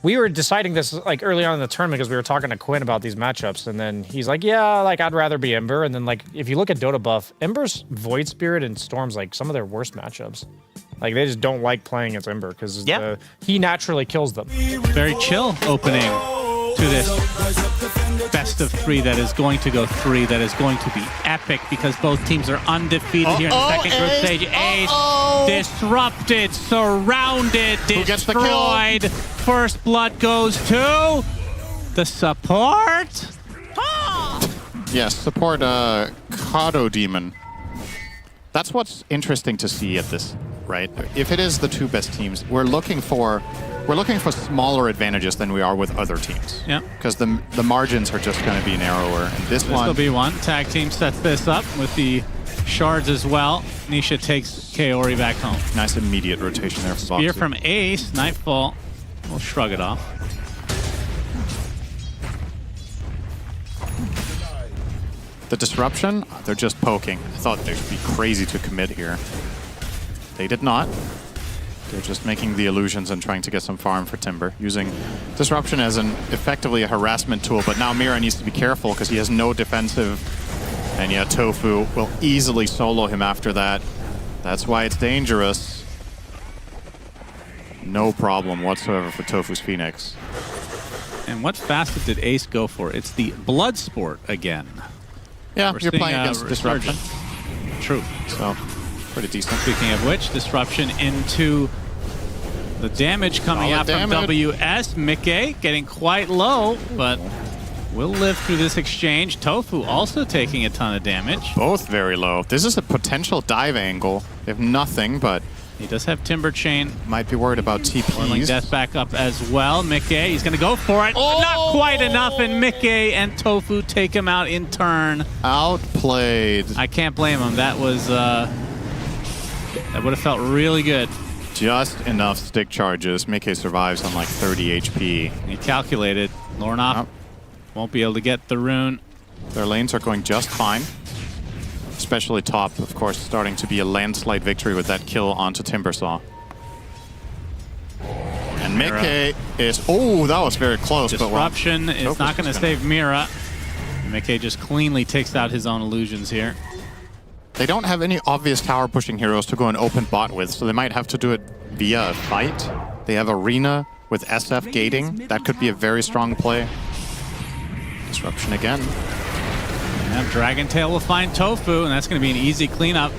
we were deciding this like early on in the tournament because we were talking to Quinn about these matchups, and then he's like, yeah, like I'd rather be Ember. And then like if you look at Dota buff, Ember's Void Spirit and Storm's like some of their worst matchups. Like they just don't like playing against Ember because he naturally kills them. Very chill opening to this best of 3 that is going to go 3, that is going to be epic because both teams are undefeated here in the second group stage. Ace disrupted, surrounded, destroyed. First blood goes to the support. Yes, support Kado Demon. That's what's interesting to see at this, right? If it is the 2 best teams, we're looking for smaller advantages than we are with other teams. Yeah. Because the margins are just going to be narrower. And this will be one. Tag team sets this up with the shards as well. Nisha takes Kaori back home. Nice immediate rotation there for Boxy. Spear from Ace. Nightfall. We'll shrug it off. The disruption, they're just poking. I thought they would be crazy to commit here. They did not. They're just making the illusions and trying to get some farm for Timber, using disruption as effectively a harassment tool. But now Mira needs to be careful because he has no defensive. And yeah, Tofu will easily solo him after that. That's why it's dangerous. No problem whatsoever for Tofu's Phoenix. And what facet did Ace go for? It's the blood sport again. Yeah, you're playing against disruption. True. So, pretty decent. Speaking of which, disruption into the damage coming out from WS. Mickey getting quite low, but will live through this exchange. Tofu also taking a ton of damage. Both very low. This is a potential dive angle. They have nothing, but he does have Timber Chain. Might be worried about TPs. Whirling Death back up as well. Mickey, he's going to go for it. Oh! Not quite enough, and Mickey and Tofu take him out in turn. Outplayed. I can't blame him. That was that would have felt really good. Just enough stick charges. Mickey survives on like 30 HP. He calculated. Lornoff won't be able to get the rune. Their lanes are going just fine. Especially top, of course, starting to be a landslide victory with that kill onto Timbersaw. And Mickey is... Oh, that was very close. Disruption is not going to save Mira. Mickey just cleanly takes out his own illusions here. They don't have any obvious tower pushing heroes to go and open bot with, so they might have to do it via a fight. They have Arena with SF gating. That could be a very strong play. Disruption again. Yeah, Dragon Tail will find Tofu, and that's going to be an easy cleanup.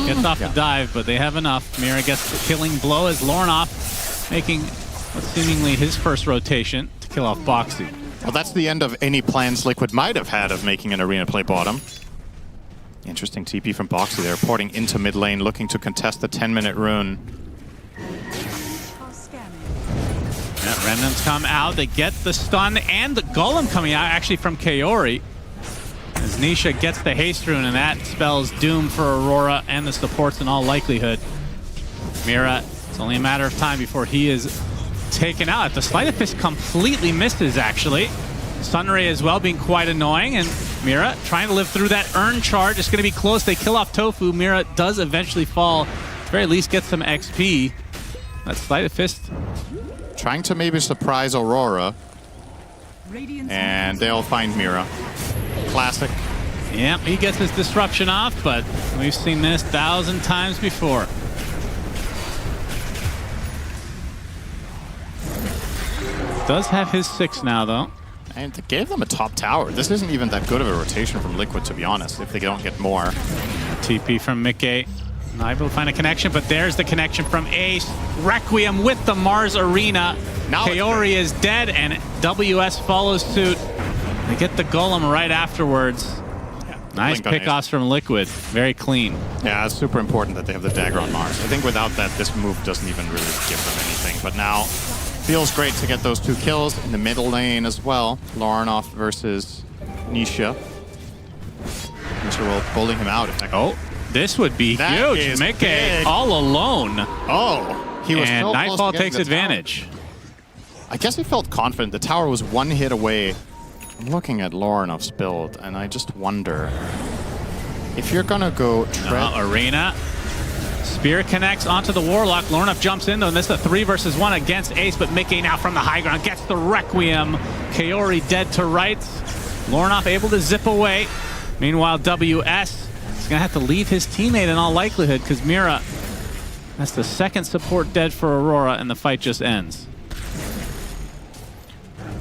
Gets off the dive, but they have enough. Mira gets the killing blow as Lornoff making what's seemingly his first rotation to kill off Boxy. Well, that's the end of any plans Liquid might have had of making an Arena play bottom. Interesting TP from Boxy there, porting into mid lane, looking to contest the 10-minute rune. Yeah, Remnants come out, they get the stun and the Golem coming out actually from Kaori. As Nisha gets the haste rune, and that spells doom for Aurora and the supports in all likelihood. Mira, it's only a matter of time before he is taken out. The Sleight of Fist completely misses, actually. Sunray as well being quite annoying, and Mira trying to live through that urn charge. It's going to be close. They kill off Tofu. Mira does eventually fall. At the very least, get some XP. That Sleight of Fist. Trying to maybe surprise Aurora. And they'll find Mira. Classic. Yeah, he gets his disruption off, but we've seen this 1,000 times before. Does have his 6 now, though. And they gave them a top tower. This isn't even that good of a rotation from Liquid, to be honest, if they don't get more. TP from Mickey. Not able to find a connection, but there's the connection from Ace. Requiem with the Mars Arena. Now Kaori is dead, and WS follows suit. They get the Golem right afterwards. Yeah, nice pickoffs from Liquid. Very clean. Yeah, it's super important that they have the dagger on Mars. I think without that, this move doesn't even really give them anything. But now, feels great to get those 2 kills in the middle lane as well. Lornoff versus Nisha. Nisha will bully him out. Oh, this would be huge. Mickey all alone. Oh, he was so Nightfall takes advantage. I guess he felt confident. The tower was 1 hit away. I'm looking at Lornoff's build, and I just wonder if you're gonna go Arena Spear connects onto the Warlock. Lornoff jumps in, though. This is a 3 versus 1 against Ace, but Mickey now from the high ground gets the Requiem. Kaori dead to rights. Lornoff able to zip away. Meanwhile, WS is going to have to leave his teammate in all likelihood because Mira, that's the second support dead for Aurora, and the fight just ends.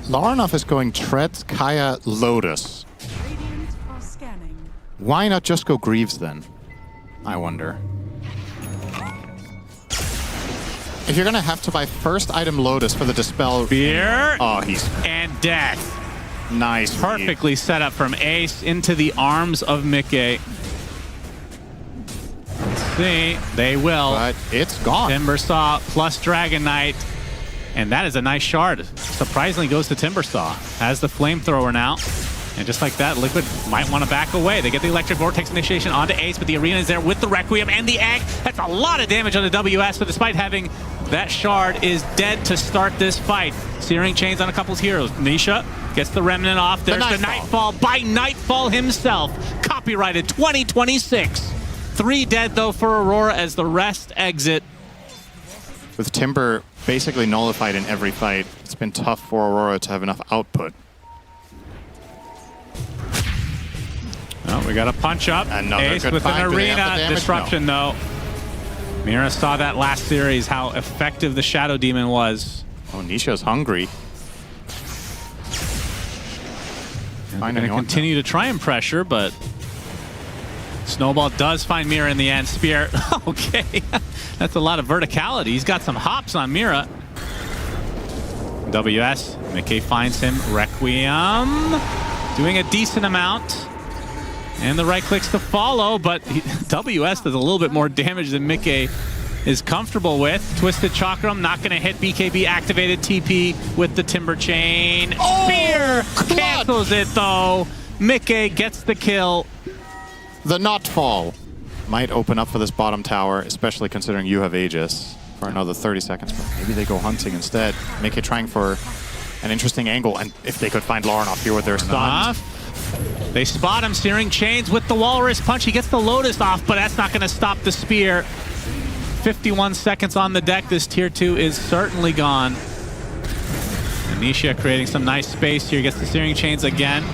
Lornoff is going Treads, Kaya, Lotus. Why not just go Greaves then? I wonder. If you're gonna have to buy first item Lotus for the Dispel... Spear. Oh, he's... And death. Nice. Perfectly set up from Ace into the arms of Mickey. Let's see. They will. But it's gone. Timbersaw plus Dragon Knight. And that is a nice shard. Surprisingly goes to Timbersaw. Has the flamethrower now. And just like that, Liquid might want to back away. They get the Electric Vortex initiation onto Ace, but the Arena is there with the Requiem and the Egg. That's a lot of damage on the WS, but despite having that shard is dead to start this fight. Searing Chains on a couple of heroes. Nisha gets the Remnant off. There's the Nightfall by Nightfall himself. Copyrighted 2026. 3 dead, though, for Aurora as the rest exit. With Timber basically nullified in every fight, it's been tough for Aurora to have enough output. Oh, we got a punch up. Another Ace good with fight. an Do they have Arena the damage? disruption, though. Mira saw that last series, how effective the Shadow Demon was. Oh, Nisha's hungry. They're going to continue to try and pressure, but Snowball does find Mira in the end. Spear, okay. That's a lot of verticality. He's got some hops on Mira. WS, Mickey finds him. Requiem, doing a decent amount. And the right clicks to follow, but WS does a little bit more damage than Mickey is comfortable with. Twisted Chakram, not going to hit. BKB activated TP with the Timber Chain. Spear cancels it, though. Mickey gets the kill. The Nightfall might open up for this bottom tower, especially considering you have Aegis for another 30 seconds. But maybe they go hunting instead. Mickey trying for an interesting angle, and if they could find Lornoff here with their stuns. They spot him, Searing Chains with the Walrus Punch. He gets the Lotus off, but that's not going to stop the Spear. 51 seconds on the deck. This tier 2 is certainly gone. Anisha creating some nice space here. Gets the Searing Chains again.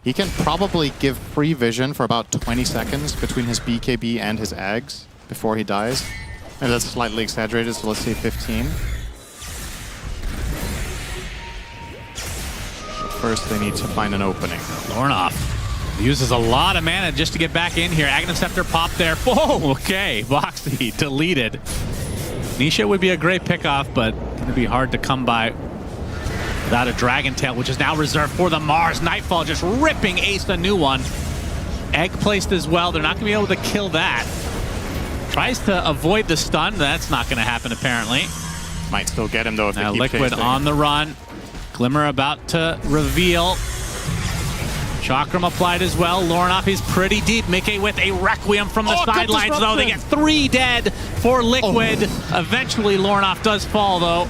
He can probably give free vision for about 20 seconds between his BKB and his Ags before he dies. And that's slightly exaggerated, so let's say 15. First, they need to find an opening. Lornoff uses a lot of mana just to get back in here. Aghanim Scepter pop there. Oh, okay. Boxy deleted. Nisha would be a great pickoff, but going to be hard to come by without a Dragon Tail, which is now reserved for the Mars. Nightfall just ripping Ace a new one. Egg placed as well. They're not going to be able to kill that. Tries to avoid the stun. That's not going to happen, apparently. Might still get him, though, if Now they keep Liquid chasing. on the run. Glimmer about to reveal. Chakram applied as well. Lornoff is pretty deep. Mickey with a Requiem from the sidelines, though. They get 3 dead for Liquid. Eventually, Lornoff does fall, though.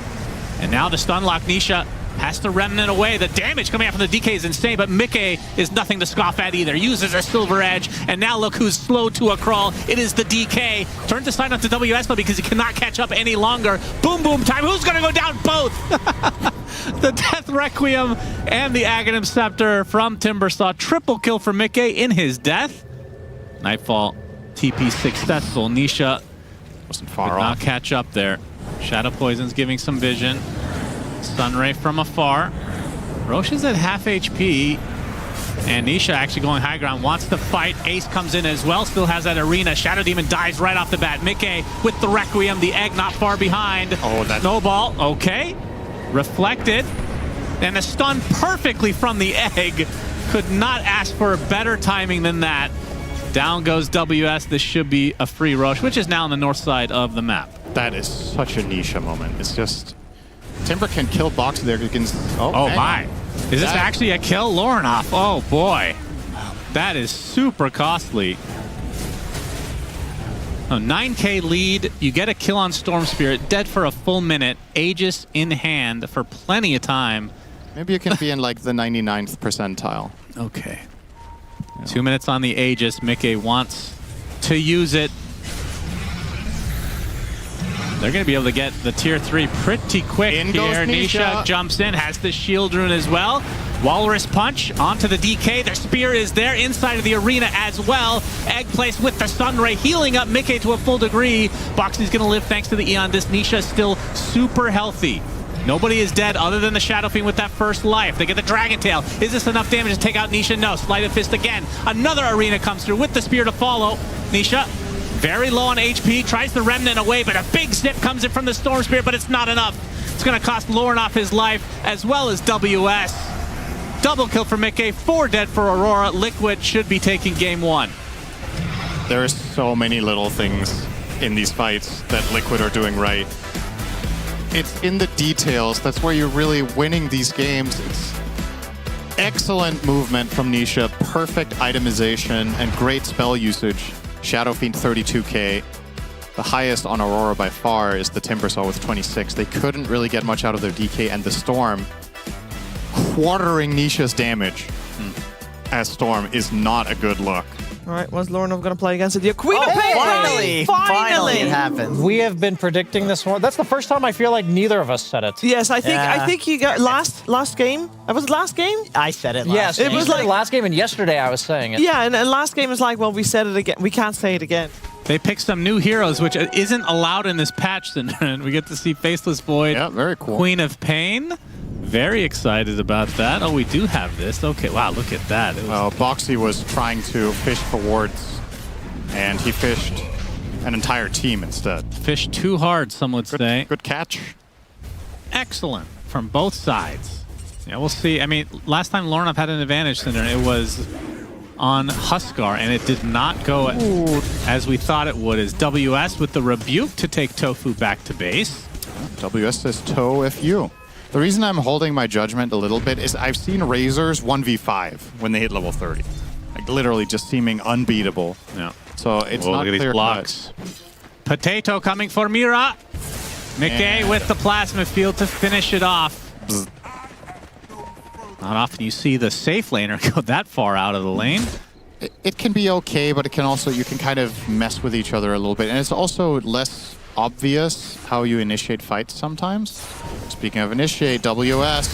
And now the stun lock. Nisha has to Remnant away. The damage coming out from the DK is insane, but Mickey is nothing to scoff at either. Uses a Silver Edge, and now look who's slow to a crawl. It is the DK. Turns the sign up to WS, though, because he cannot catch up any longer. Boom, boom time. Who's going to go down? Both. The Death Requiem and the Aghanim Scepter from Timbersaw. Triple kill for Mickey in his death. Nightfall TP successful. Nisha wasn't far could off. not catch up there. Shadow Poison's giving some vision. Sunray from afar. Roshan's at half HP. And Nisha actually going high ground, wants to fight. Ace comes in as well, still has that Arena. Shadow Demon dies right off the bat. Mickey with the Requiem, the Egg not far behind. Oh, that Snowball, okay. Reflected. And a stun perfectly from the Egg. Could not ask for better timing than that. Down goes WS. This should be a free rush, which is now on the north side of the map. That is such a Nisha moment. It's just... Timber can kill Box there against... Oh my. Is this actually a kill? Lornoff. Oh boy. That is super costly. Oh, 9K lead. You get a kill on Storm Spirit. Dead for a full minute. Aegis in hand for plenty of time. Maybe you can be in like the 99th percentile. Okay. 2 minutes on the Aegis. Mickey wants to use it. They're going to be able to get the tier 3 pretty quick In goes here. Nisha jumps in, has the shield rune as well. Walrus punch onto the DK. Their spear is there inside of the arena as well. Egg placed with the Sunray, healing up Mickey to a full degree. Boxy's going to live thanks to the Eon. This Nisha is still super healthy. Nobody is dead other than the Shadow Fiend with that first life. They get the Dragon Tail. Is this enough damage to take out Nisha? No. Sleight of Fist again. Another arena comes through with the spear to follow. Nisha very low on HP, tries the Remnant away, but a big snip comes in from the Storm Spear, but it's not enough. It's going to cost Lornoff his life, as well as WS. Double kill for Mickey, 4 dead for Aurora. Liquid should be taking game 1. There are so many little things in these fights that Liquid are doing right. It's in the details. That's where you're really winning these games. It's excellent movement from Nisha, perfect itemization, and great spell usage. Shadow Fiend 32k. The highest on Aurora by far is the Timbersaw with 26. They couldn't really get much out of their DK, and the Storm quartering Nisha's damage as Storm is not a good look. All right, what's Lornoff going to play against it? The Queen of Finally Pain! it happened. We have been predicting this one. That's the first time I feel like neither of us said it. Yes, I Yeah. think you got last game. Was it last game? I said it last Yes, game. it was like last game, and yesterday I was saying it. Yeah, and last game is like, well, we said it again. We can't say it again. They picked some new heroes, which isn't allowed in this patch. And we get to see Faceless Void, Yeah, very cool. Queen of Pain. Very excited about that. Oh, we do have this. Okay, wow, look at that. It was Well, Boxy was trying to fish for wards, and he fished an entire team instead. fished too hard, some would say. Good catch. Excellent from both sides. Yeah, we'll see. I mean, last time Lornoff had an advantage, Cinder, it was on Huskar, and it did not go as we thought it would. As WS with the rebuke to take Tofu back to base. WS says toe FU. The reason I'm holding my judgment a little bit is I've seen Razors 1v5 when they hit level 30. Like literally just seeming unbeatable. Yeah. So it's Whoa, not look at these clear blocks. Potato coming for Mira. Mickey with the plasma field to finish it off. Not often you see the safe laner go that far out of the lane. It can be okay, but it can also, you can kind of mess with each other a little bit. And it's also less obvious how you initiate fights sometimes. Speaking of initiate, WS.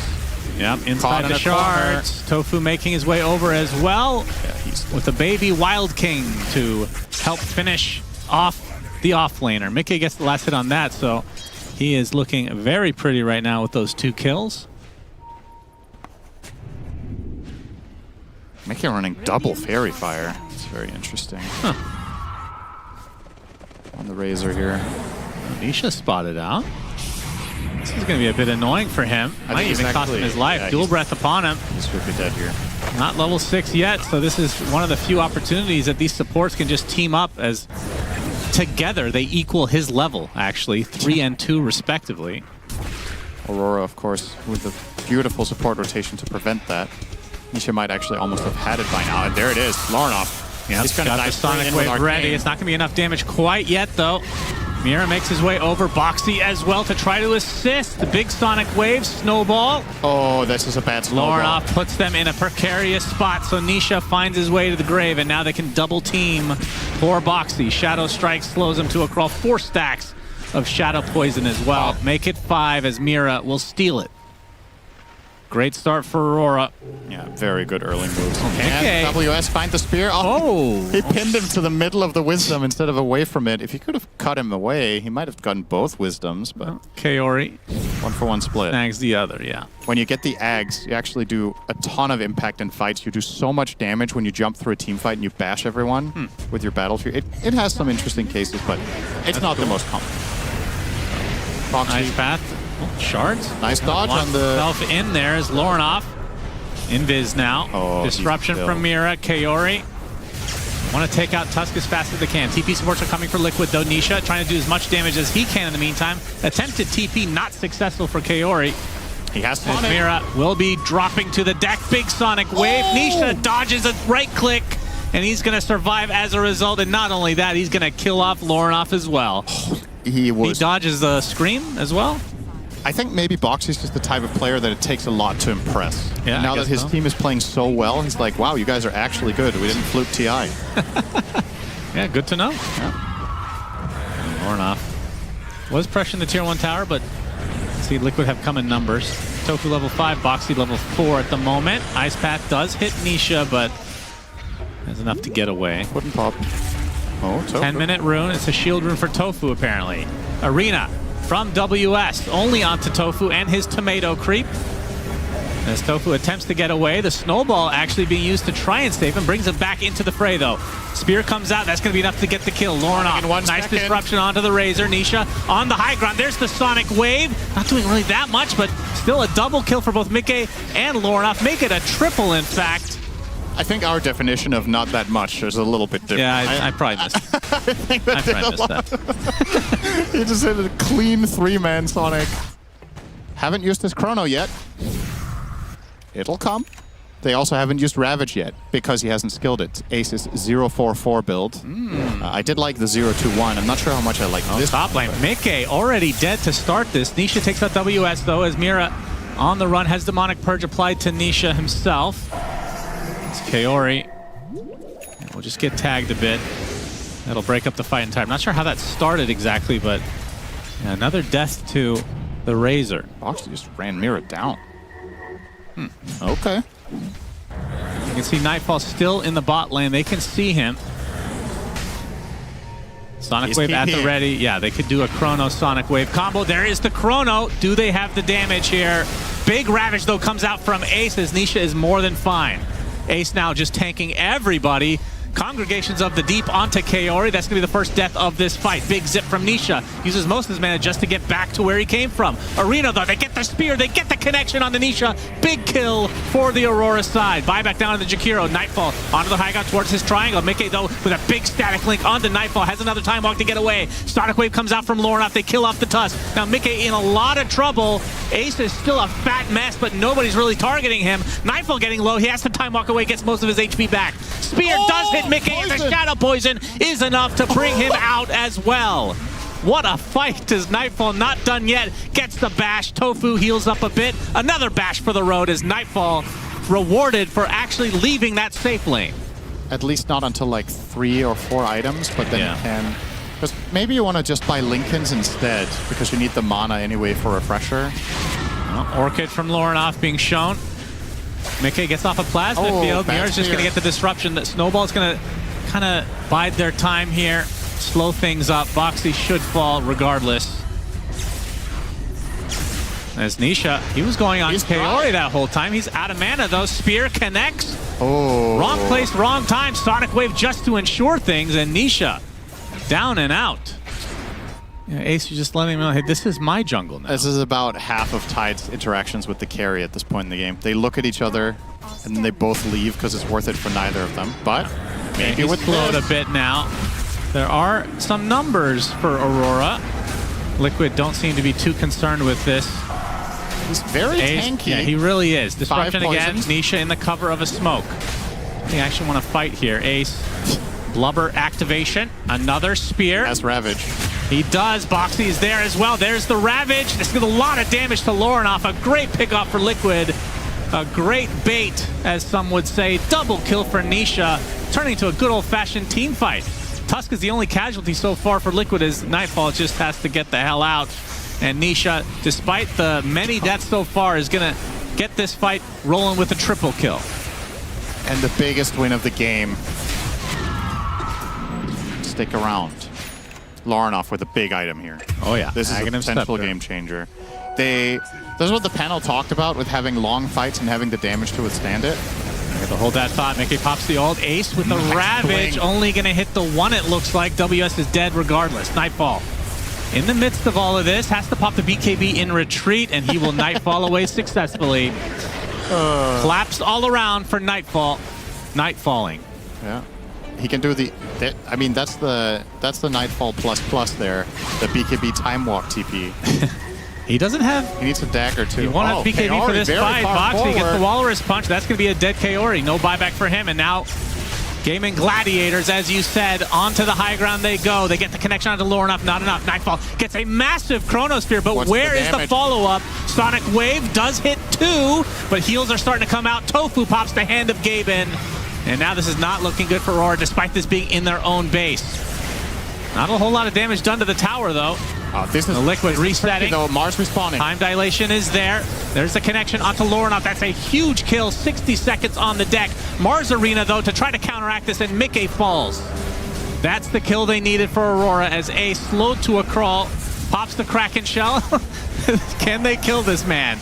Yep, inside Caught in the a corner. shards. Tofu making his way over as well. Yeah, he's With the baby Wild King to help finish off the offlaner. Mickey gets the last hit on that, so he is looking very pretty right now with those 2 kills. Mickey running double Fairy Fire. It's very interesting. On the Razor here. Nisha spotted out. This is going to be a bit annoying for him. I Might think even he's cost him actually- his life. yeah, Dual he's- breath upon him. He should be dead here. Not level 6 yet, so this is one of the few opportunities that these supports can just team up as together they equal his level, actually. 3 and 2 respectively. Aurora, of course, with the beautiful support rotation to prevent that. Nisha might actually almost have had it by now. And there it is. Lornoff. Yeah, He's gonna got dive the straight Sonic in with Wave ready. Arcane. It's not going to be enough damage quite yet, though. Mira makes his way over. Boxy as well to try to assist. The big Sonic Wave, Snowball. Oh, this is a bad snowball. Lornoff puts them in a precarious spot, so Nisha finds his way to the grave, and now they can double team poor Boxy. Shadow Strike slows him to a crawl. 4 stacks of Shadow Poison as well. Make it 5 as Mira will steal it. Great start for Aurora. Yeah, very good early moves. Okay. And WS find the spear. Oh! He pinned him to the middle of the Wisdom instead of away from it. If he could have cut him away, he might have gotten both Wisdoms, but Kaori 1-for-1 split. snags the other, yeah. When you get the Ags, you actually do a ton of impact in fights. You do so much damage when you jump through a team fight and you bash everyone with your Battlefield. It has some interesting cases, but it's not the most common. Boxy, Nice path. Oh, shards. nice dodge Wants on the... himself in there is Lornoff. Invis now. Oh, Disruption he's from Mira. Kaori. Want to take out Tusk as fast as they can. TP supports are coming for Liquid, though. Nisha trying to do as much damage as he can in the meantime. Attempted TP, not successful for Kaori. He has As Sonic. Mira will be dropping to the deck. Big Sonic Wave. Nisha dodges a right click, and he's going to survive as a result. And not only that, he's going to kill off Lornoff as well. He was... He dodges the Scream as well. I think maybe Boxy's just the type of player that it takes a lot to impress. Yeah, And now I that guess his so. team is playing so well, he's like, wow, you guys are actually good. We didn't fluke TI. Yeah, good to know. Lornoff was pressuring the tier 1 tower, but see Liquid have come in numbers. Tofu level 5, Boxy level 4 at the moment. Ice Path does hit Nisha, but has enough to get away. Wouldn't pop. Oh, Tofu. 10-minute rune. It's a shield rune for Tofu, apparently. Arena from WS, only onto Tofu and his tomato creep. As Tofu attempts to get away, the snowball actually being used to try and save him, brings him back into the fray, though. Spear comes out. That's going to be enough to get the kill. Lornoff, nice disruption onto the Razor. Nisha on the high ground. There's the Sonic Wave. Not doing really that much, but still a double kill for both Mickey and Lornoff. Make it a triple, in fact. I think our definition of not that much is a little bit different. Yeah, I probably missed it. I probably missed that. He just hit a clean 3-man Sonic. Haven't used his Chrono yet. It'll come. They also haven't used Ravage yet because he hasn't skilled it. Ace's 0-4-4 build. I did like the 0-2-1. I'm not sure how much I like this. Top lane. Mickey already dead to start this. Nisha takes out WS, though, as Mira on the run has Demonic Purge applied to Nisha himself. It's Kaori. We'll just get tagged a bit. That'll break up the fight in time. Not sure how that started exactly, but yeah, another death to the Razor. Boxy just ran Mira down. Okay. You can see Nightfall still in the bot lane. They can see him. Sonic Wave at the ready. Yeah, they could do a Chrono Sonic Wave combo. There is the Chrono. Do they have the damage here? Big Ravage, though, comes out from Ace as Nisha is more than fine. Ace now just tanking everybody. Congregations of the Deep onto Kaori. That's going to be the first death of this fight. Big zip from Nisha. Uses most of his mana just to get back to where he came from. Arena, though, they get the spear. They get the connection on the Nisha. Big kill for the Aurora side. Buyback down to the Jakiro. Nightfall onto the high ground towards his triangle. Mickey, though, with a big static link onto Nightfall. Has another time walk to get away. Sonic Wave comes out from Lornoff. They kill off the Tusk. Now Mickey in a lot of trouble. Ace is still a fat mess, but nobody's really targeting him. Nightfall getting low. He has to time walk away. Gets most of his HP back. Spear does hit Mickey, and the Shadow Poison is enough to bring him out as well. What a fight as Nightfall, not done yet, gets the bash. Tofu heals up a bit. Another bash for the road as Nightfall rewarded for actually leaving that safe lane. At least not until like 3 or 4 items, but then you can... Because maybe you want to just buy Lincolns instead, because you need the mana anyway for Refresher. Well, Orchid from Lornoff being shown. Mickey gets off a plasma field. Mira's just going to get the disruption. That Snowball's going to kind of bide their time here, slow things up. Boxy should fall regardless. As Nisha, he was going on Kaori that whole time. He's out of mana, though. Spear connects. Wrong place, wrong time. Sonic Wave just to ensure things, and Nisha down and out. Yeah, Ace, you're just letting him know, hey, this is my jungle now. This is about half of Tide's interactions with the carry at this point in the game. They look at each other, and then they both leave because it's worth it for neither of them. But maybe he's slowed a bit now. There are some numbers for Aurora. Liquid don't seem to be too concerned with this. He's very tanky. Yeah, he really is. Disruption again. Nisha in the cover of a smoke. They actually want to fight here. Ace, blubber activation. Another spear. Has Ravage. He does. Boxy is there as well. There's the Ravage. This is a lot of damage to Lornoff. A great pickoff for Liquid. A great bait, as some would say. Double kill for Nisha. Turning into a good old-fashioned team fight. Tusk is the only casualty so far for Liquid, as Nightfall just has to get the hell out. And Nisha, despite the many deaths so far, is going to get this fight rolling with a triple kill. And the biggest win of the game. Stick around. Lornoff with a big item here. Oh yeah, this is a potential game changer. This is what the panel talked about with having long fights and having the damage to withstand it. You have to hold that thought. Mickey pops the old Ace with the Ravage, only going to hit the one, it looks like. WS is dead regardless. Nightfall. In the midst of all of this, has to pop the BKB in retreat, and he will Nightfall away successfully. Collapsed all around for Nightfall. Nightfalling. Yeah. He can do I mean, that's the Nightfall plus there. The BKB time walk TP. He doesn't have... He needs a dagger, too. He won't have BKB Kaori, for this fight. Boxy gets the Walrus Punch. That's going to be a dead Kaori. No buyback for him. And now, Gaming Gladiators, as you said, onto the high ground they go. They get the connection onto Lornoff. Not enough. Nightfall gets a massive Chronosphere, but where is the follow-up? Sonic Wave does hit 2, but heals are starting to come out. Tofu pops the hand of Gaben. And now this is not looking good for Aurora, despite this being in their own base. Not a whole lot of damage done to the tower, though. This is the Liquid resetting. Though Mars respawning. Time dilation is there. There's the connection onto Lorenov. That's a huge kill. 60 seconds on the deck. Mars Arena, though, to try to counteract this, and Mickey falls. That's the kill they needed for Aurora, as A, slowed to a crawl, pops the Kraken shell. Can they kill this man?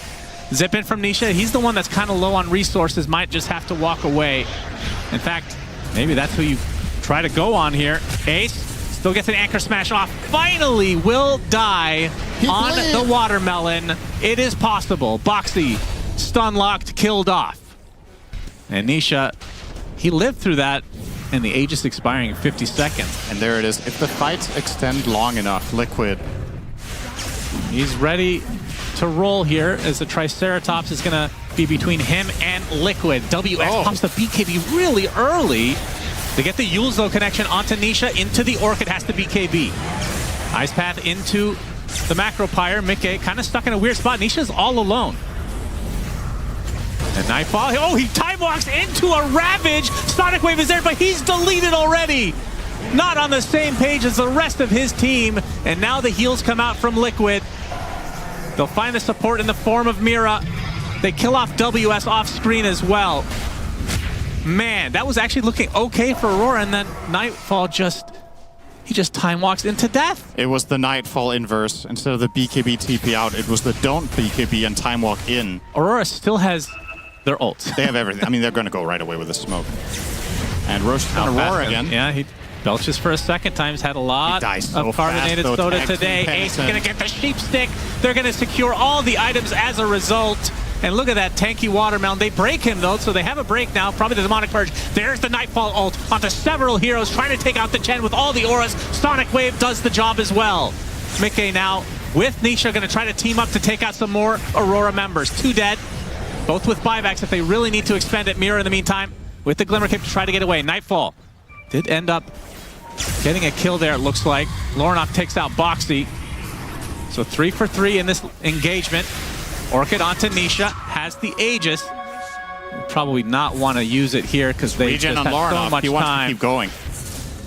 Zip in from Nisha. He's the one that's kind of low on resources, might just have to walk away. In fact, maybe that's who you try to go on here. Ace still gets an anchor smash off. Finally will die on the watermelon. It is possible. Boxy stun locked, killed off. And Nisha, he lived through that, and the Aegis expiring in 50 seconds. And there it is. If the fights extend long enough, Liquid. He's ready to roll here, as the Triceratops is going to be between him and Liquid. WS pumps the BKB really early. They get the Yule's, though, connection onto Nisha, into the Orchid, has to BKB. Ice Path into the Macro Pyre. Mickey kind of stuck in a weird spot. Nisha's all alone. And Nightfall, oh, he time walks into a Ravage. Sonic Wave is there, but he's deleted already. Not on the same page as the rest of his team. And now the heals come out from Liquid. They'll find the support in the form of Mira. They kill off WS off screen as well. Man, that was actually looking okay for Aurora, and then Nightfall he just time walks into death. It was the Nightfall inverse. Instead of the BKB TP out, it was the don't BKB and time walk in. Aurora still has their ult. They have everything. I mean, they're going to go right away with the smoke. And Roshan and Aurora again. Yeah, he belches for a second time. He's had a lot of carbonated soda today. Ace is going to get the sheep stick. They're going to secure all the items as a result. And look at that tanky watermelon. They break him, though, so they have a break now. Probably the Demonic Purge. There's the Nightfall ult onto several heroes, trying to take out the Chen with all the auras. Sonic Wave does the job as well. Mickey now with Nisha going to try to team up to take out some more Aurora members. 2 dead, both with buybacks if they really need to expend it. Mira in the meantime with the Glimmer Cape to try to get away. Nightfall did end up getting a kill there, it looks like. Lorenov takes out Boxy. So 3 for 3 in this engagement. Orchid onto Nisha, has the Aegis. Probably not want to use it here because they just have so much he wants time. To keep going.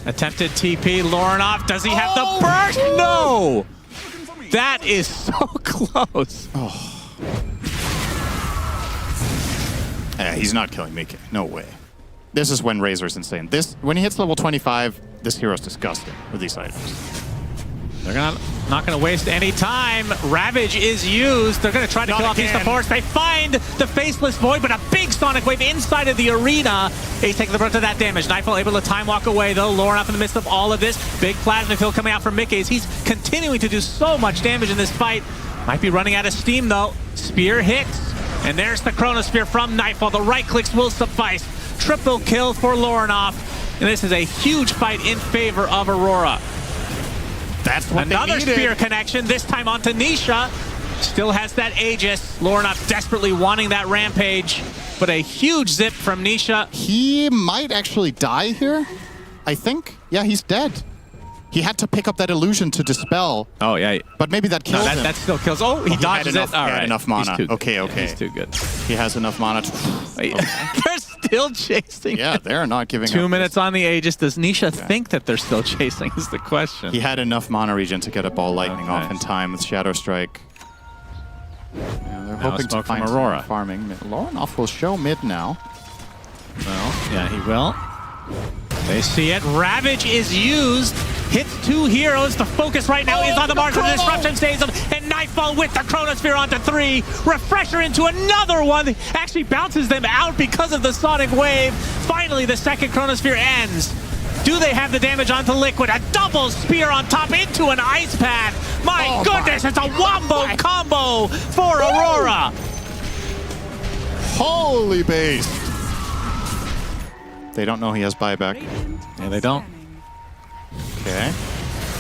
Attempted TP, Lorenov, does he have the burst? No! That is so close. Oh. Yeah, he's not killing Mickey. No way. This is when Razor's insane. When he hits level 25, this hero's disgusting with these items. They're not going to waste any time. Ravage is used. They're going to try to kill off East of Forest. They find the Faceless Void, but a big Sonic Wave inside of the arena. Ace taking the brunt of that damage. Nightfall able to time walk away, though. Lorenov in the midst of all of this. Big Plasma Field coming out from Mickey as he's continuing to do so much damage in this fight. Might be running out of steam, though. Spear hits. And there's the Chronosphere from Nightfall. The right clicks will suffice. Triple kill for Lorenov. And this is a huge fight in favor of Aurora. That's what Another spear connection, this time onto Nisha. Still has that Aegis. Lorenov desperately wanting that rampage, but a huge zip from Nisha. He might actually die here, I think. Yeah, he's dead. He had to pick up that illusion to dispel. Oh, yeah. But maybe that kills him. That still kills. Oh, he dodges it. All right. He had enough mana. Okay. Yeah, he's too good. He has enough mana to... They're still chasing. Yeah, they're not giving up. 2 minutes on the Aegis. Does Nisha think that they're still chasing is the question. He had enough mana regen to get a ball lightning off in time with Shadow Strike. Yeah, they're hoping to find Aurora farming. Lorenov will show mid now. Well, yeah, he will. They see it. Ravage is used. Hits 2 heroes. The focus right now is on the Mars. The disruption saves him. And Nightfall with the Chronosphere onto 3. Refresher into another one. Actually bounces them out because of the Sonic Wave. Finally, the second Chronosphere ends. Do they have the damage onto Liquid? A double spear on top into an ice path. My goodness, it's a wombo combo for Aurora. Holy base. They don't know he has buyback. Yeah, they don't. Okay.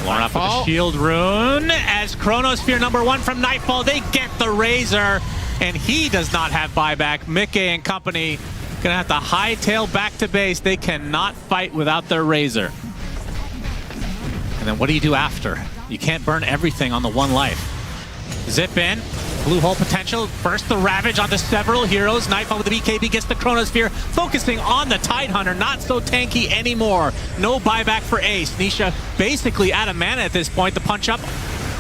Lorenov with the shield rune as Chronosphere #1 from Nightfall. They get the Razor, and he does not have buyback. Mickey and company gonna have to hightail back to base. They cannot fight without their Razor. And then what do you do after? You can't burn everything on the one life. Zip in. Blue hole potential. First the Ravage onto several heroes. Nightfall with the BKB gets the Chronosphere. Focusing on the Tidehunter. Not so tanky anymore. No buyback for Ace. Nisha basically out of mana at this point. The punch up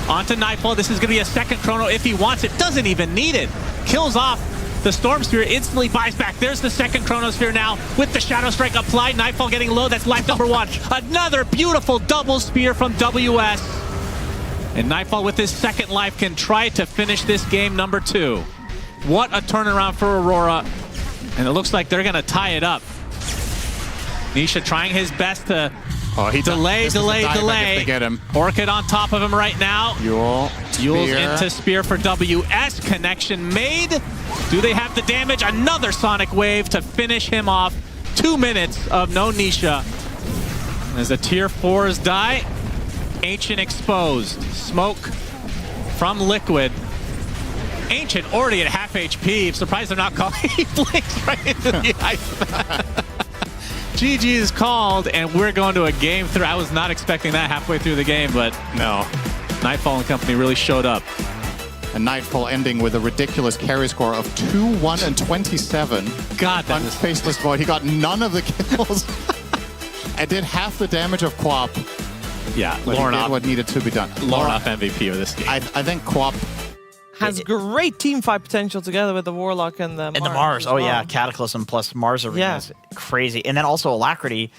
onto Nightfall. This is going to be a second Chrono if he wants it. Doesn't even need it. Kills off the Storm Sphere. Instantly buys back. There's the second Chronosphere now with the Shadow Strike applied. Nightfall getting low. That's life number one. Another beautiful double spear from WS. And Nightfall with his second life can try to finish this game number 2. What a turnaround for Aurora. And it looks like they're going to tie it up. Nisha trying his best to delay. They get him. Orchid on top of him right now. Yule's Spear. into Spear for WS. Connection made. Do they have the damage? Another Sonic Wave to finish him off. 2 minutes of no Nisha. As the tier 4s die. Ancient exposed. Smoke from Liquid. Ancient already at half HP. Surprised they're not calling. He blinks right into the ice. GG is called, and we're going to a game 3. I was not expecting that halfway through the game, but No. Nightfall and company really showed up. And Nightfall ending with a ridiculous carry score of 2-1 and 27. God, that On was Faceless Void, he got none of the kills. And did half the damage of Quap. yeah. But he Lauren did off what needed to be done. MVP of this game. I think Quap. Has great team fight potential together with the Warlock and the Mars. And the Mars, as oh well. yeah, Cataclysm plus Mars Arena Yeah. is crazy. And then also Alacrity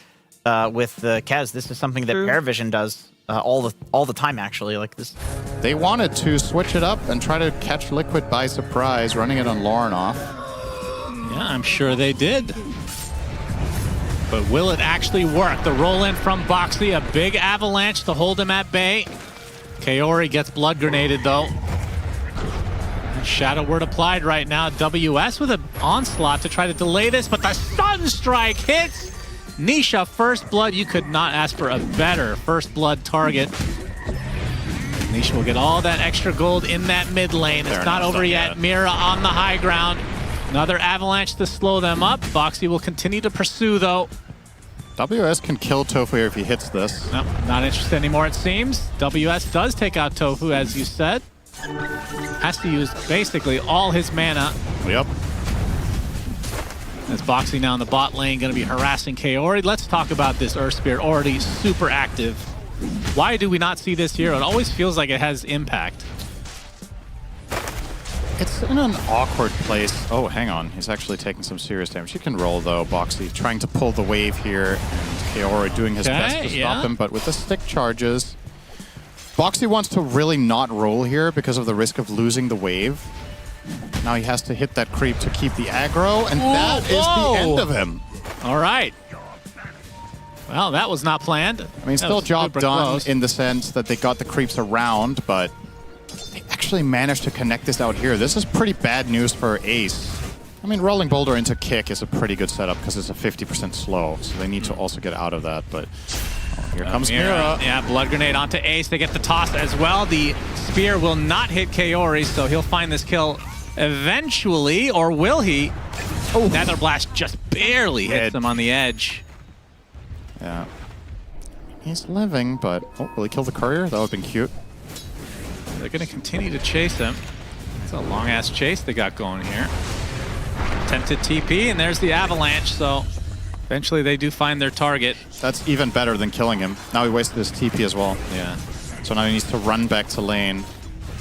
with the Kez. This is something that True. Paravision does all the time actually. Like this. They wanted to switch it up and try to catch Liquid by surprise, running it on Lorenoff. Yeah, I'm sure they did. But will it actually work? The roll in from Boxy, a big avalanche to hold him at bay. Kaori gets blood grenaded though. Shadow word applied right now. WS with an onslaught to try to delay this, but the stun strike hits. Nisha, first blood. You could not ask for a better first blood target. Nisha will get all that extra gold in that mid lane. It's not over yet. Mira on the high ground. Another avalanche to slow them up. Boxy will continue to pursue though. WS can kill Tofu here if he hits this. No, not interested anymore it seems. WS does take out Tofu as you said. Has to use basically all his mana. Yep. As Boxy now in the bot lane, going to be harassing Kaori. Let's talk about this Earth Spirit, already super active. Why do we not see this hero? It always feels like it has impact. It's in an awkward place. Oh, hang on. He's actually taking some serious damage. He can roll, though. Boxy trying to pull the wave here. And Kaori doing his best to stop him. But with the stick charges, Boxy wants to really not roll here because of the risk of losing the wave. Now he has to hit that creep to keep the aggro. And that is the end of him. All right. Well, that was not planned. I mean, still job done in the sense that they got the creeps around, but they actually managed to connect this out here. This is pretty bad news for Ace. I mean, rolling Boulder into kick is a pretty good setup because it's a 50% slow, so they need to also get out of that, but here comes Mira. Yeah, blood grenade onto Ace. They get the toss as well. The spear will not hit Kaori, so he'll find this kill eventually, or will he? Oh, Nether Blast just barely hits him on the edge. Yeah. He's living, but... Oh, will he kill the courier? That would have been cute. They're going to continue to chase him. It's a long-ass chase they got going here. Tempted TP, and there's the avalanche, so eventually they do find their target. That's even better than killing him. Now he wasted his TP as well. Yeah. So now he needs to run back to lane.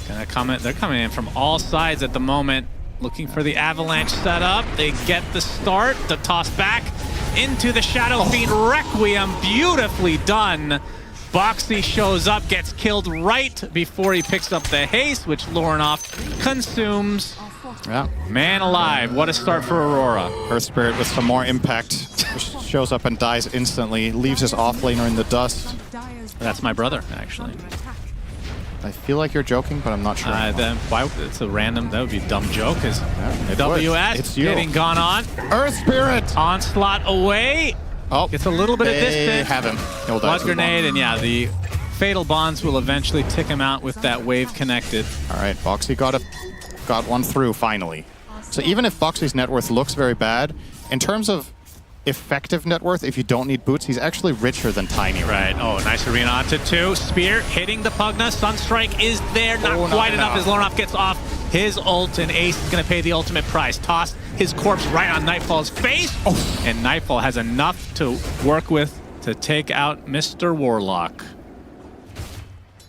They're coming in from all sides at the moment, looking for the avalanche setup. They get the start, the toss back into the Shadow Fiend Requiem. Beautifully done. Boxy shows up, gets killed right before he picks up the haste, which Lorenoff consumes. Yeah. Man alive, what a start for Aurora. Earth Spirit with some more impact. Shows up and dies instantly. Leaves his offlaner in the dust. That's my brother, actually. I feel like you're joking, but I'm not sure. Then why? It's a random. That would be a dumb joke. Because it WS it's you. getting gone on. Earth Spirit! Onslaught away. Oh, Gets a little bit of they distance. have him. He'll die Blood to the grenade, bomb. and yeah, the fatal bonds will eventually tick him out with that wave connected. All right, Boxy got one through finally. So even if Boxy's net worth looks very bad, in terms of effective net worth, if you don't need boots, he's actually richer than Tiny. Right. Oh, nice arena onto two. Spear hitting the Pugna. Sunstrike is there. Not quite enough as Lorenoff gets off his ult, and Ace is going to pay the ultimate price. Toss his corpse right on Nightfall's face, and Nightfall has enough to work with to take out Mr. Warlock.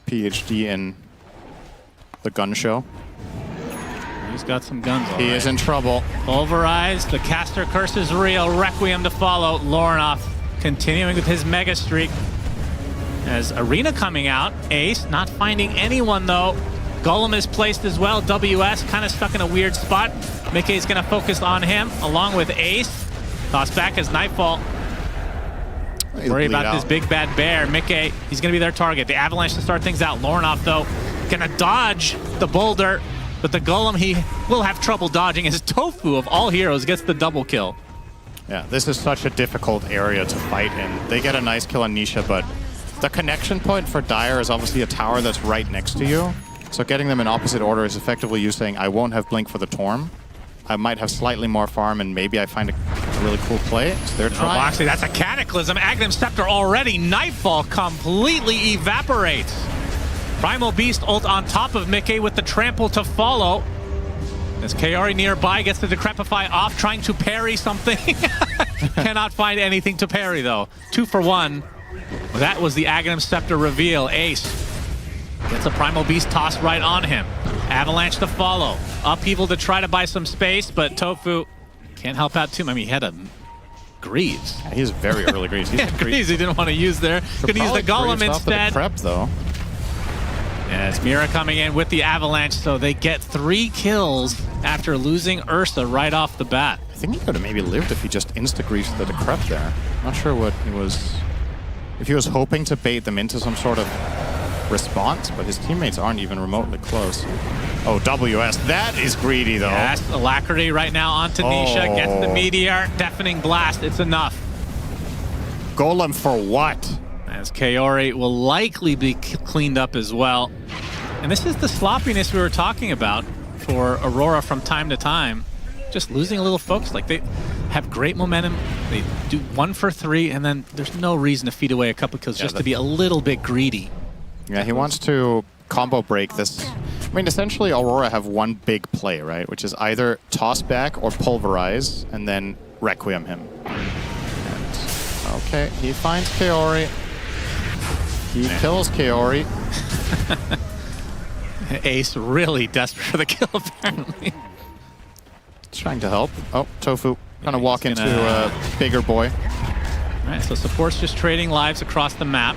PhD in the gun show. He's got some guns on. He is in trouble. Pulverized, the caster curse is real. Requiem to follow. Lornoff continuing with his mega streak. As Arena coming out, Ace not finding anyone though. Golem is placed as well. WS kind of stuck in a weird spot. Mickey is going to focus on him along with Ace. Toss back as Nightfall. Worry about this big bad bear. Mickey, he's going to be their target. The Avalanche to start things out. Lornoff though, going to dodge the boulder. But the Golem, he will have trouble dodging as Tofu, of all heroes, gets the double kill. Yeah, this is such a difficult area to fight in. They get a nice kill on Nisha, but the connection point for Dire is obviously a tower that's right next to you. So getting them in opposite order is effectively you saying, I won't have Blink for the Torm. I might have slightly more farm, and maybe I find a really cool play. So they're trying. Actually, that's a Cataclysm. Aghanim Scepter already. Nightfall completely evaporates. Primal Beast ult on top of Mickey with the trample to follow. As Kaori nearby gets the Decrepify off, trying to parry something. Cannot find anything to parry though. 2 for 1. That was the Aghanim Scepter reveal. Ace gets a Primal Beast toss right on him. Avalanche to follow. Upheaval to try to buy some space, but Tofu can't help out too much. I mean, he had a Greaves. Yeah, he's very early Greaves. Yeah, Greaves he didn't want to use there. Gonna use the Golem instead. Prep though. As Mira coming in with the Avalanche, so they get 3 kills after losing Ursa right off the bat. I think he could have maybe lived if he just insta-greased the Decrep there. Not sure what he was... If he was hoping to bait them into some sort of response, but his teammates aren't even remotely close. Oh, WS. That is greedy, though. Yes, Alacrity right now onto Nisha. Gets the Meteor. Deafening Blast. It's enough. Golem for what? As Kaori will likely be cleaned up as well. And this is the sloppiness we were talking about for Aurora from time to time. Just losing a little focus. Like, they have great momentum. They do 1 for 3, and then there's no reason to feed away a couple kills just to be a little bit greedy. Yeah, he wants to combo break this. I mean, essentially, Aurora have one big play, right? Which is either toss back or pulverize, and then Requiem him. And, okay, he finds Kaori. He kills Kaori. Ace really desperate for the kill, apparently. He's trying to help. Oh, Tofu trying to walk into a bigger boy. All right, so support's just trading lives across the map.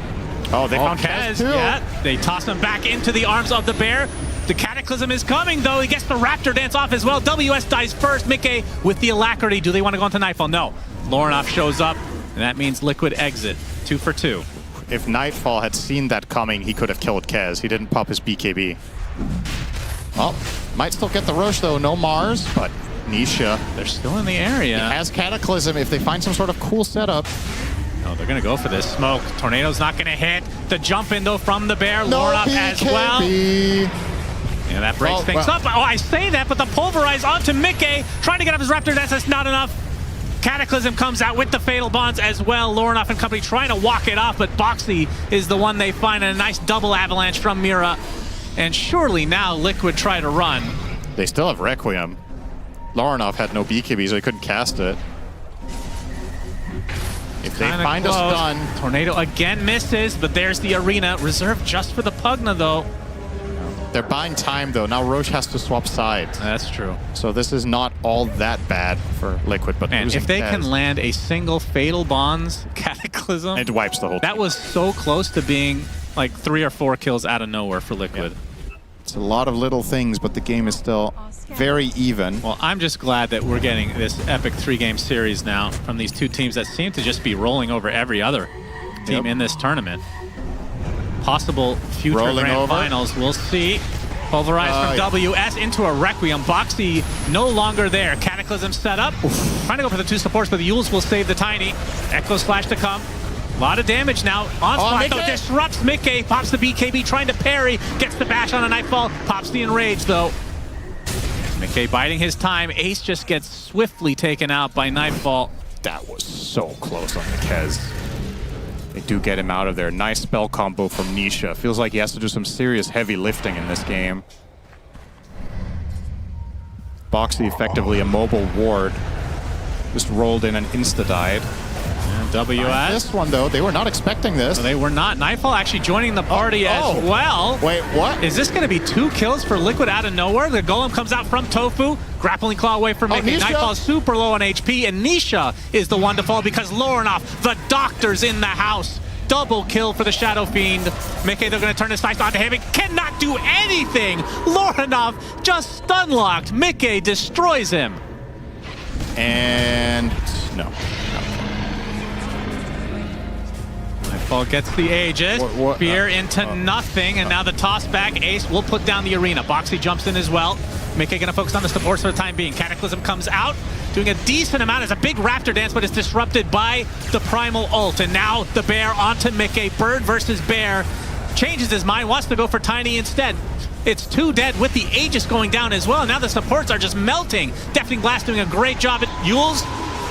Oh, they found Kaz too. Yeah, they toss him back into the arms of the bear. The Cataclysm is coming, though. He gets the Raptor dance off as well. WS dies first. Mickey with the Alacrity. Do they want to go into Nightfall? No. Lornoff shows up, and that means Liquid exit. 2 for 2. If Nightfall had seen that coming, he could have killed Kaz. He didn't pop his BKB. Well, might still get the Roche, though. No Mars, but Nisha. They're still in the area. He has Cataclysm. If they find some sort of cool setup. No, they're going to go for this smoke. Tornado's not going to hit. The jump in, though, from the bear. No Lornoff BKB. as well. Yeah, that breaks things up. Oh, I say that, but the Pulverize onto Mickey. Trying to get up his Raptor dance. That's not enough. Cataclysm comes out with the Fatal Bonds as well. Lornoff and company trying to walk it off, but Boxy is the one they find, and a nice double avalanche from Mira. And surely now Liquid try to run. They still have Requiem. Lornoff had no BKB, so he couldn't cast it. If they find a stun... Tornado again misses, but there's the Arena. Reserved just for the Pugna, though. They're buying time, though. Now Roche has to swap sides. That's true. So this is not all that bad for Liquid, but man, if they can land a single Fatal Bonds Cataclysm... It wipes the whole team. That was so close to being like 3 or 4 kills out of nowhere for Liquid. Yeah. It's a lot of little things, but the game is still very even. Well, I'm just glad that we're getting this epic 3-game series now from these two teams that seem to just be rolling over every other team in this tournament. Possible future grand finals. We'll see. Pulverized from WS into a Requiem. Boxy no longer there. Cataclysm set up. Trying to go for the 2 supports, but the Yules will save the Tiny. Echo Slash to come. A lot of damage now. Onslaught though disrupts Mickey. Pops the BKB trying to parry. Gets the bash on a Nightfall. Pops the Enrage though. Mickey biding his time. Ace just gets swiftly taken out by Nightfall. That was so close on the Kez. They do get him out of there. Nice spell combo from Nisha. Feels like he has to do some serious heavy lifting in this game. Boxy effectively a mobile ward. Just rolled in and insta-died. WS. This one, though, they were not expecting this. They were not. Nightfall actually joining the party as well. Wait, what? Is this going to be 2 kills for Liquid out of nowhere? The Golem comes out from Tofu. Grappling Claw away from Mickey. Nightfall's super low on HP, and Nisha is the one to fall because Lorenoff, the doctor's in the house. Double kill for the Shadow Fiend. Mickey, they're going to turn his sights onto him. He cannot do anything. Lorenoff just stun-locked. Mickey destroys him. And no. Nightfall gets the Aegis. Fear into nothing, and now the toss back. Ace will put down the arena. Boxy jumps in as well. Mickey gonna focus on the supports for the time being. Cataclysm comes out, doing a decent amount. It's a big raptor dance, but it's disrupted by the primal ult. And now the bear onto Mickey. Bird versus bear. Changes his mind, wants to go for Tiny instead. It's 2 dead with the Aegis going down as well. Now the supports are just melting. Deafening Blast doing a great job at Yules,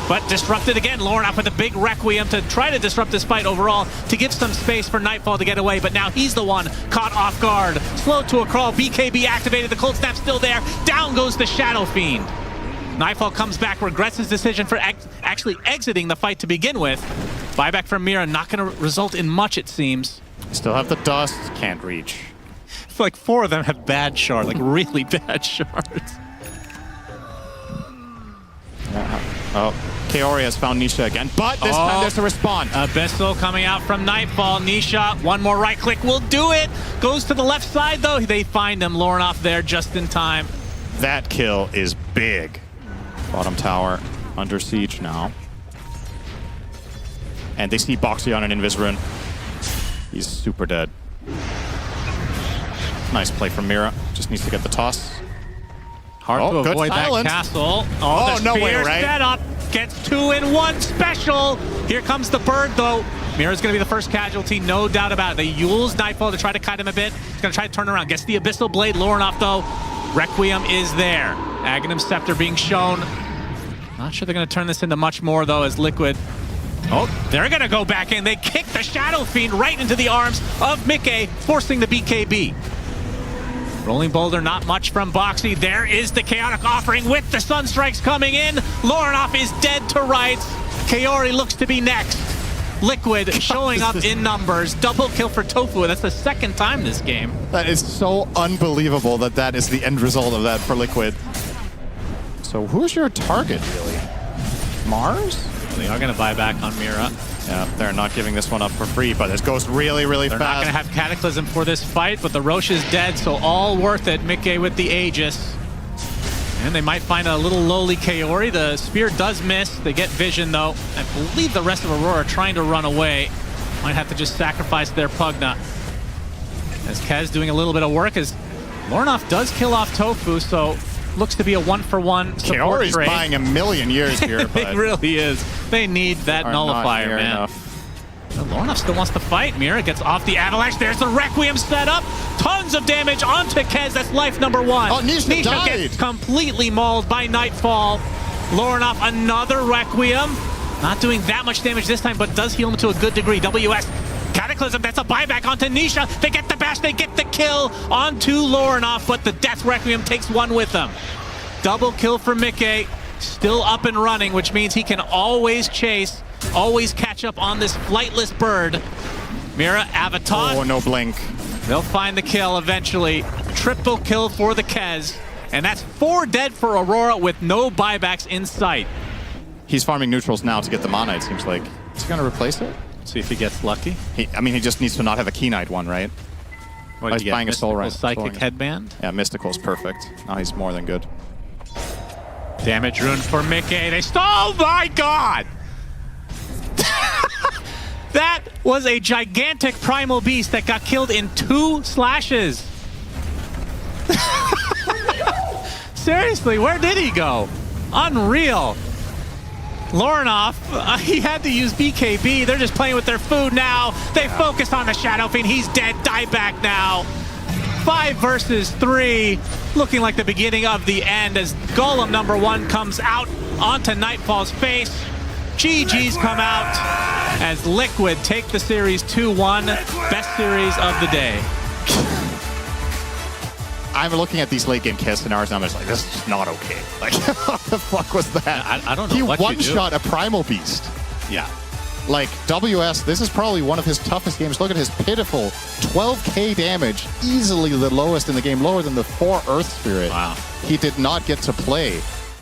but disrupted again. Lorenoff with a big Requiem to try to disrupt this fight overall to give some space for Nightfall to get away, but now he's the one caught off guard. Slow to a crawl, BKB activated, the Cold Snap still there. Down goes the Shadow Fiend. Nightfall comes back, regrets his decision for actually exiting the fight to begin with. Buyback from Mira, not going to result in much, it seems. Still have the dust, can't reach. Like 4 of them have bad shards, like really bad shards. Oh, Kaori has found Nisha again, but this time there's a respawn. Abyssal coming out from Nightfall. Nisha, one more right click will do it. Goes to the left side though. They find him. Lorenoff there just in time. That kill is big. Bottom tower under siege now. And they see Boxy on an Invis rune. He's super dead. Nice play from Mira. Just needs to get the toss. Hard to avoid that castle. Oh, the no way, spear right? set up. Gets 2-in-1 special. Here comes the bird, though. Mira's going to be the first casualty, no doubt about it. They use Nightfall to try to kite him a bit. He's going to try to turn around. Gets the Abyssal Blade. Lorenoff, though. Requiem is there. Aghanim Scepter being shown. Not sure they're going to turn this into much more, though, as Liquid. Oh, they're going to go back in. They kick the Shadow Fiend right into the arms of Mickey, forcing the BKB. Rolling Boulder, not much from Boxy. There is the Chaotic Offering with the Sunstrikes coming in. Lorenoff is dead to rights. Kaori looks to be next. Liquid showing up in numbers. Double kill for Tofu. That's the 2nd time this game. That is so unbelievable that that is the end result of that for Liquid. So who's your target, really? Mars? They are going to buy back on Mira. Yeah, they're not giving this one up for free, but this goes really, really They're fast. not going to have Cataclysm for this fight, but the Roche is dead, so all worth it. Mickey with the Aegis. And they might find a little lowly Kaori. The spear does miss. They get vision, though. I believe the rest of Aurora are trying to run away. Might have to just sacrifice their Pugna. As Kez doing a little bit of work, as Lorenoff does kill off Tofu, so looks to be a 1-for-1 support Kaori's trade. buying a million years here, but It really is. They need that nullifier, man. Enough. Lorenoff still wants to fight. Mira gets off the Avalanche. There's the Requiem set up. Tons of damage onto Kez. That's life number 1. Oh, Nisha died. Gets completely mauled by Nightfall. Lorenoff, another Requiem. Not doing that much damage this time, but does heal him to a good degree. WS Cataclysm, that's a buyback onto Nisha. They get the bash, they get the kill onto Lorenoff, but the Death Requiem takes one with them. Double kill for Mickey. Still up and running, which means he can always chase, always catch up on this flightless bird. Mira, Avatar. Oh, no blink. They'll find the kill eventually. Triple kill for the Kez. And that's 4 dead for Aurora with no buybacks in sight. He's farming neutrals now to get the mana, it seems like. Is he going to replace it? See if he gets lucky. I mean, he just needs to not have a Key Knight one, right? What He's buying a Soul Ring. Psychic Headband. Yeah, Mystical's perfect. Now he's more than good. Damage rune for Mickey. They oh my god! That was a gigantic primal beast that got killed in 2 slashes. Seriously, where did he go? Unreal. Lorenoff, he had to use BKB. They're just playing with their food now. They focus on the Shadow Fiend. He's dead. Die back now. 5 versus 3. Looking like the beginning of the end as Golem number 1 comes out onto Nightfall's face. GG's come out as Liquid take the series 2-1. Best series of the day. I'm looking at these late game KS scenarios and I'm just like, this is just not okay. Like, what the fuck was that? I don't know He what you do. one-shot a Primal Beast. Yeah. Like, WS, this is probably one of his toughest games. Look at his pitiful 12k damage, easily the lowest in the game, lower than the 4 Earth Spirit. Wow. He did not get to play.